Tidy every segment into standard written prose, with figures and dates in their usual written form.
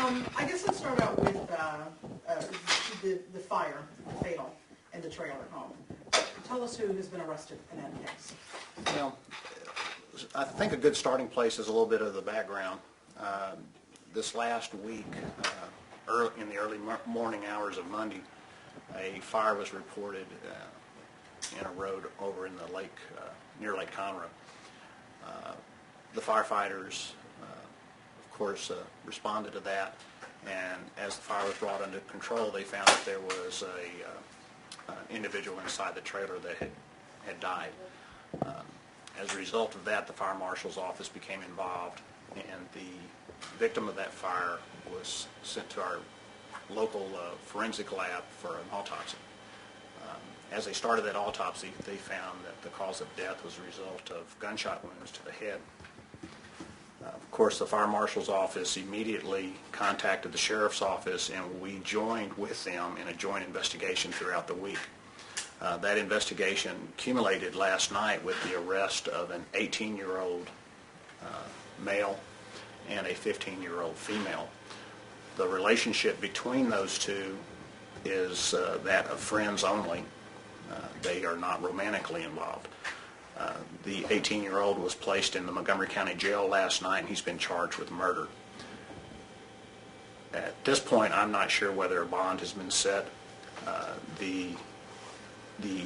I guess let's start out with the fire, fatal, in the trailer home. Tell us who has been arrested in that case. Well, I think a good starting place is a little bit of the background. This last week, in the early morning hours of Monday, a fire was reported in a road over in the lake, near Lake Conroe. The firefighters, of course, responded to that, and as the fire was brought under control, they found that there was an individual inside the trailer that had died. As a result of that, the fire marshal's office became involved, and the victim of that fire was sent to our local forensic lab for an autopsy. As they started that autopsy, they found that the cause of death was a result of gunshot wounds to the head. Of course, the fire marshal's office immediately contacted the sheriff's office, and we joined with them in a joint investigation throughout the week. That investigation culminated last night with the arrest of an 18-year-old male and a 15-year-old female. The relationship between those two is that of friends only. They are not romantically involved. The 18-year-old was placed in the Montgomery County Jail last night, and he's been charged with murder. At this point, I'm not sure whether a bond has been set. The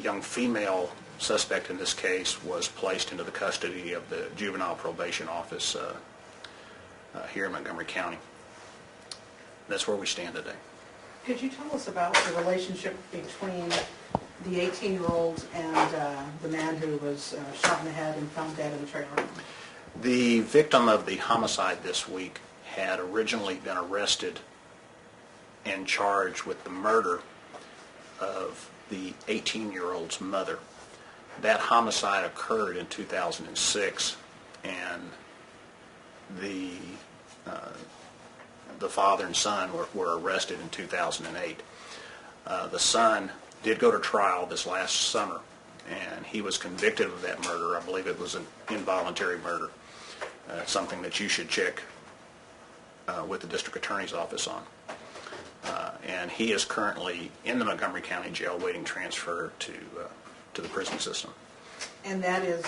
young female suspect in this case was placed into the custody of the Juvenile Probation Office here in Montgomery County. That's where we stand today. Could you tell us about the relationship between the 18-year-old and the man who was shot in the head and found dead in the trailer? The victim of the homicide this week had originally been arrested and charged with the murder of the 18-year-old's mother. That homicide occurred in 2006, and the father and son were arrested in 2008. The son did go to trial this last summer, and he was convicted of that murder. I believe it was an involuntary murder, something that you should check with the district attorney's office on. And he is currently in the Montgomery County Jail waiting transfer to the prison system. And that is,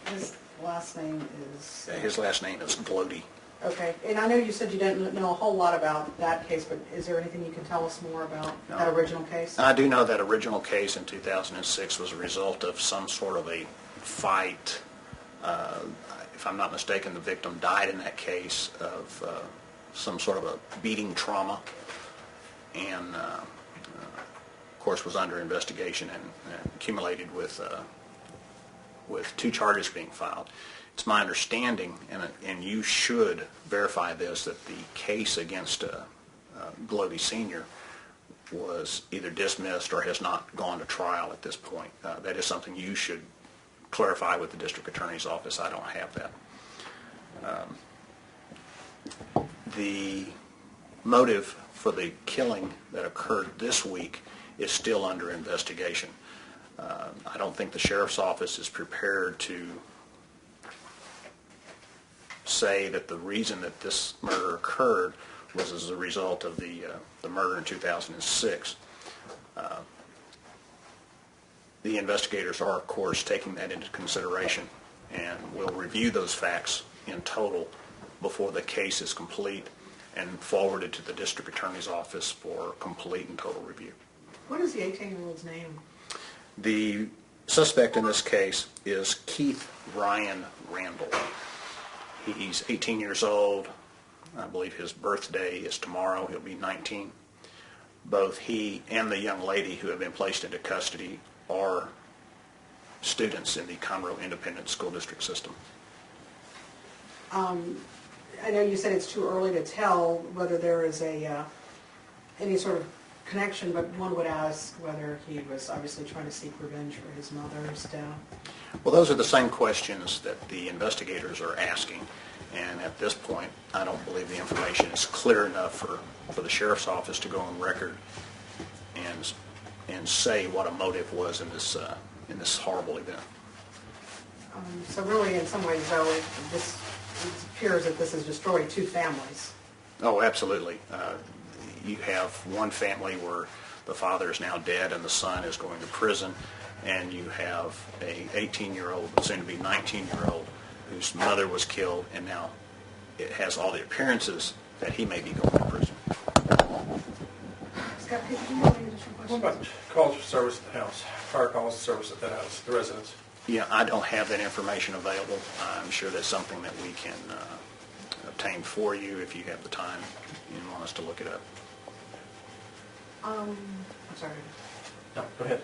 his last name is? His last name is Gloede. Okay. And I know you said you didn't know a whole lot about that case, but is there anything you can tell us more about that original case? I do know that original case in 2006 was a result of some sort of a fight. If I'm not mistaken, the victim died in that case of some sort of a beating trauma, and of course was under investigation and accumulated with 2 charges being filed. It's my understanding, and you should verify this, that the case against Gloede Sr. was either dismissed or has not gone to trial at this point. That is something you should clarify with the district attorney's office. I don't have that. The motive for the killing that occurred this week is still under investigation. I don't think the sheriff's office is prepared to say that the reason that this murder occurred was as a result of the murder in 2006. The investigators are, of course, taking that into consideration and will review those facts in total before the case is complete and forwarded to the district attorney's office for complete and total review. What is the 18-year-old's name? The suspect in this case is Keith Ryan Randall. He's 18 years old. I believe his birthday is tomorrow. He'll be 19. Both he and the young lady who have been placed into custody are students in the Conroe Independent School District system. I know you said it's too early to tell whether there is any sort of connection, but one would ask whether he was obviously trying to seek revenge for his mother's death. Well, those are the same questions that the investigators are asking, and at this point, I don't believe the information is clear enough for the sheriff's office to go on record and say what a motive was in this horrible event. So really, in some ways, though, it appears that this has destroyed 2 families. Oh, absolutely. You have one family where the father is now dead and the son is going to prison, and you have a 18-year-old, soon to be 19-year-old, whose mother was killed, and now it has all the appearances that he may be going to prison. Scott, do you have any additional What questions? about calls for service at the house, fire calls for service at that house, the residence? Yeah, I don't have that information available. I'm sure that's something that we can obtain for you if you have the time and want us to look it up. I'm sorry. No, go ahead.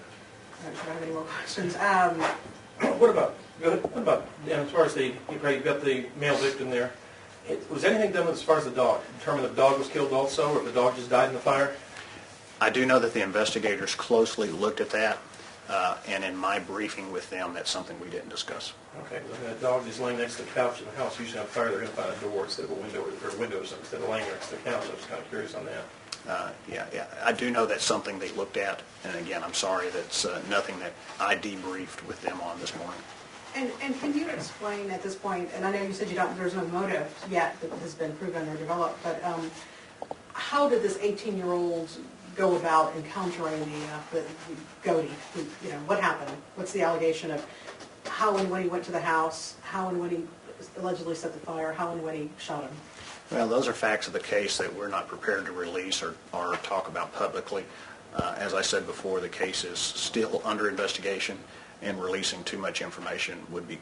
I don't have any more questions. What about, go ahead, what about, as far as you've got the male victim there, was anything done as far as the dog? Determine if the dog was killed also, or if the dog just died in the fire? I do know that the investigators closely looked at that, and in my briefing with them, that's something we didn't discuss. Okay, well, that dog is laying next to the couch in the house. Usually on fire, they're going to find a door instead of a window, or windows instead of laying next to the couch. I was kind of curious on that. Yeah, I do know that's something they looked at, and again, I'm sorry, that's nothing that I debriefed with them on this morning. And can you explain at this point, and I know you said there's no motive yet that has been proven or developed, but how did this 18-year-old go about encountering the Gloede? What happened? What's the allegation of how and when he went to the house, how and when he allegedly set the fire, how and when he shot him? Well, those are facts of the case that we're not prepared to release or talk about publicly. As I said before, the case is still under investigation, and releasing too much information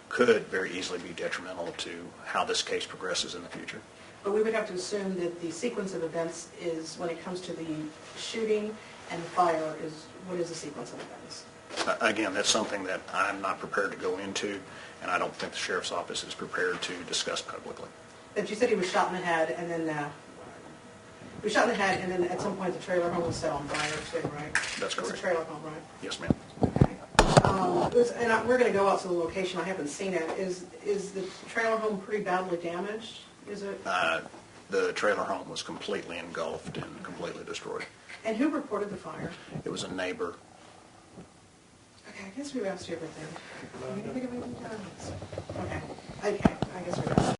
could very easily be detrimental to how this case progresses in the future. But we would have to assume that the sequence of events is, when it comes to the shooting and the fire, what is the sequence of events? Again, that's something that I'm not prepared to go into, and I don't think the Sheriff's Office is prepared to discuss publicly. But you said he was shot in the head, and then at some point the trailer home was set on fire too, right? That's correct. It's a trailer home, right? Yes, ma'am. Okay. We're going to go out to the location. I haven't seen it. Is the trailer home pretty badly damaged? Is it? The trailer home was completely engulfed and completely destroyed. And who reported the fire? It was a neighbor. Okay, I guess we've asked you everything. Can you think of anything else? Okay. I guess we're done.